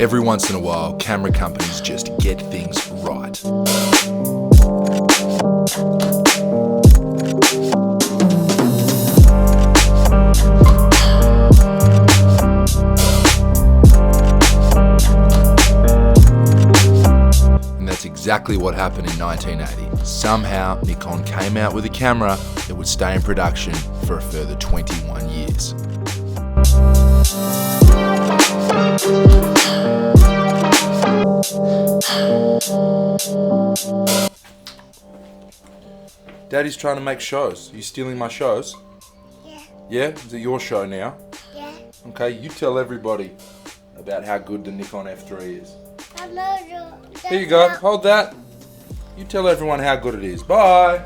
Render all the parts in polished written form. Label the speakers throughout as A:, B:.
A: Every once in a while, camera companies just get things right. And that's exactly what happened in 1980. Somehow, Nikon came out with a camera that would stay in production for a further 21 years. Daddy's trying to make shows. Are you stealing my shows?
B: Yeah.
A: Yeah? Is it your show now?
B: Yeah.
A: Okay, you tell everybody about how good the Nikon F3 is. Here you go. Hold that. You tell everyone how good it is. Bye.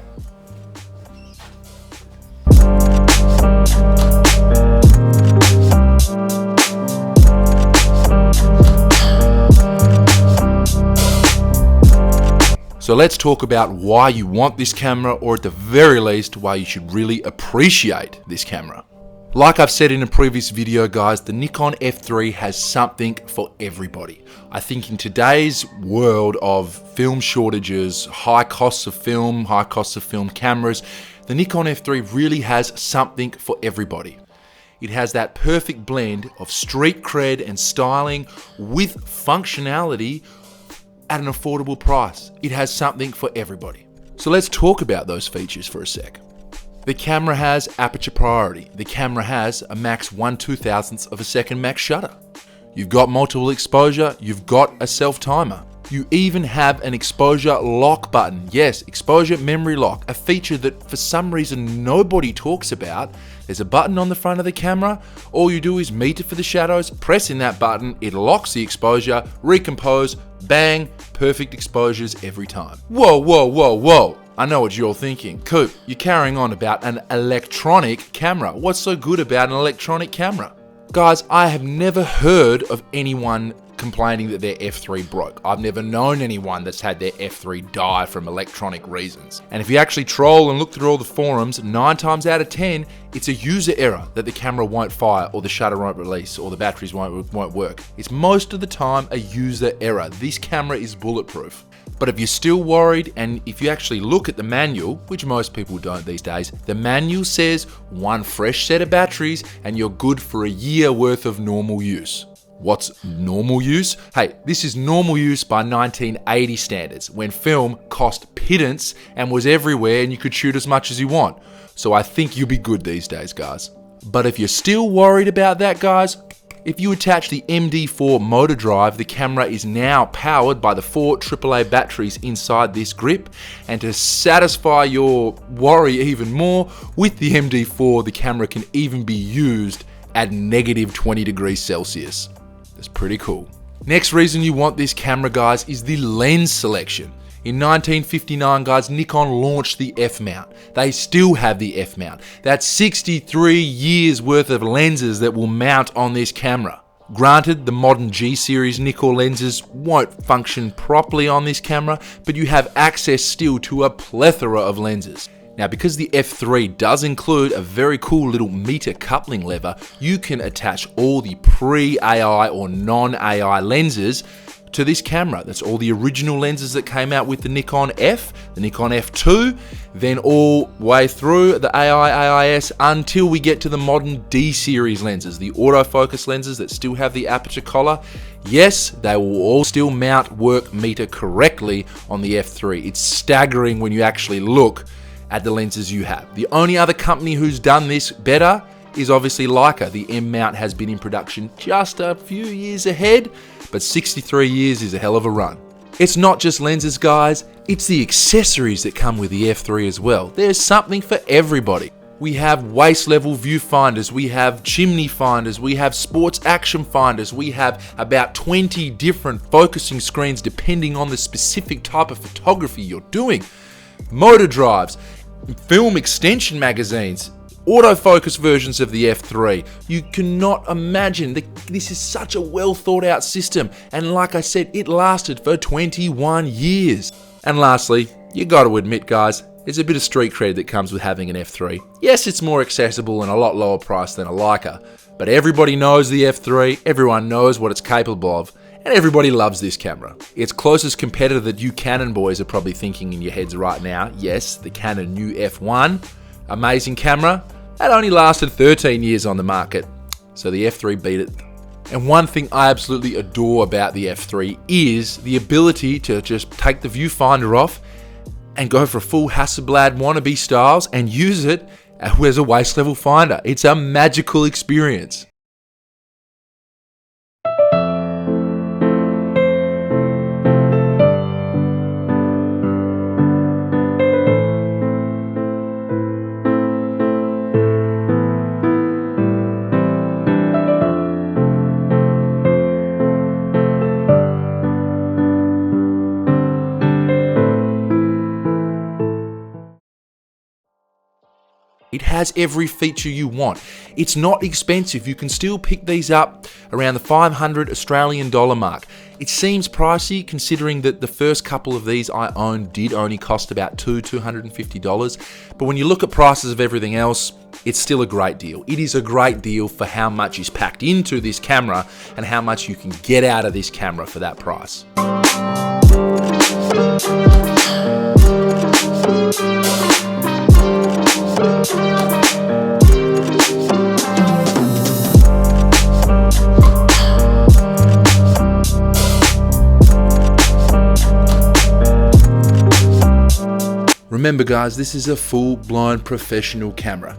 A: So let's talk about why you want this camera, or at the very least, why you should really appreciate this camera. Like I've said in a previous video, guys, the Nikon F3 has something for everybody. I think in today's world of film shortages, high costs of film cameras, the Nikon F3 really has something for everybody. It has that perfect blend of street cred and styling with functionality at an affordable price. It has something for everybody. So let's talk about those features for a sec. The camera has aperture priority. The camera has a max 1/2000th of a second max shutter. You've got multiple exposure. You've got a self timer. You even have an exposure lock button. Yes, exposure memory lock, a feature that for some reason nobody talks about. There's a button on the front of the camera. All you do is meter for the shadows, press in that button, it locks the exposure, recompose, bang, perfect exposures every time. Whoa, whoa, whoa, whoa. I know what you're thinking. Coop, you're carrying on about an electronic camera. What's so good about an electronic camera? Guys, I have never heard of anyone complaining that their F3 broke. I've never known anyone that's had their F3 die from electronic reasons. And if you actually troll and look through all the forums, 9 times out of 10, it's a user error that the camera won't fire, or the shutter won't release, or the batteries won't work. It's most of the time a user error. This camera is bulletproof. But if you're still worried, and if you actually look at the manual, which most people don't these days, the manual says 1 fresh set of batteries and you're good for a year worth of normal use. What's normal use? Hey, this is normal use by 1980 standards, when film cost pittance and was everywhere and you could shoot as much as you want. So I think you'll be good these days, guys. But if you're still worried about that, guys, if you attach the MD4 motor drive, the camera is now powered by the 4 AAA batteries inside this grip. And to satisfy your worry even more, with the MD4, the camera can even be used at negative 20 degrees Celsius. That's pretty cool. Next reason you want this camera, guys, is the lens selection. In 1959, guys, Nikon launched the F-mount. They still have the F-mount. That's 63 years worth of lenses that will mount on this camera. Granted, the modern G-series Nikon lenses won't function properly on this camera, but you have access still to a plethora of lenses. Now, because the F3 does include a very cool little meter coupling lever, you can attach all the pre-AI or non-AI lenses to this camera. That's all the original lenses that came out with the Nikon F, the Nikon F2, then all way through the AI, AIS, until we get to the modern D-series lenses, the autofocus lenses that still have the aperture collar. Yes, they will all still mount work meter correctly on the F3. It's staggering when you actually look at the lenses you have. The only other company who's done this better is obviously Leica. The M mount has been in production just a few years ahead, but 63 years is a hell of a run. It's not just lenses, guys, it's the accessories that come with the F3 as well. There's something for everybody. We have waist level viewfinders, we have chimney finders, we have sports action finders, we have about 20 different focusing screens depending on the specific type of photography you're doing. Motor drives, film extension magazines, autofocus versions of the F3. You cannot imagine this is such a well thought out system, and like I said, it lasted for 21 years. And lastly, you gotta admit, guys, there's a bit of street cred that comes with having an F3. Yes, it's more accessible and a lot lower priced than a Leica, but everybody knows the F3, everyone knows what it's capable of, and everybody loves this camera. Its closest competitor that you Canon boys are probably thinking in your heads right now, yes, the Canon new F1. Amazing camera. That only lasted 13 years on the market, so the F3 beat it. And one thing I absolutely adore about the F3 is the ability to just take the viewfinder off and go for full Hasselblad wannabe styles and use it as a waist level finder. It's a magical experience. It has every feature you want. It's not expensive. You can still pick these up around the 500 Australian dollar mark. It seems pricey considering that the first couple of these I owned did only cost about $250. But when you look at prices of everything else, it's still a great deal. It is a great deal for how much is packed into this camera and how much you can get out of this camera for that price. Remember guys, this is a full-blown professional camera.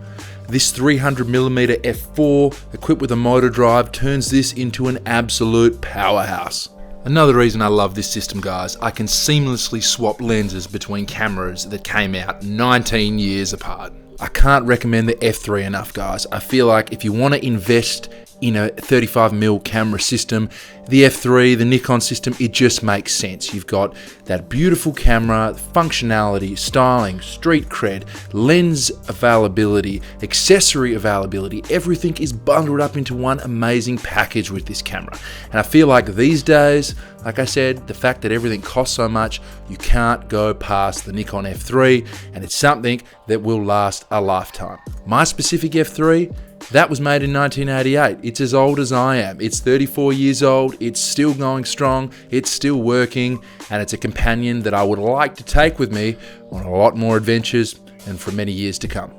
A: This 300mm f4 equipped with a motor drive turns this into an absolute powerhouse. Another reason I love this system guys, I can seamlessly swap lenses between cameras that came out 19 years apart. I can't recommend the F3 enough guys. I feel like if you want to invest in a 35mm camera system, the F3, the Nikon system, it just makes sense. You've got that beautiful camera, functionality, styling, street cred, lens availability, accessory availability, everything is bundled up into one amazing package with this camera. And I feel like these days, like I said, the fact that everything costs so much, you can't go past the Nikon F3, and it's something that will last a lifetime. My specific F3, that was made in 1988. It's as old as I am. It's 34 years old. It's still going strong. It's still working. And it's a companion that I would like to take with me on a lot more adventures and for many years to come.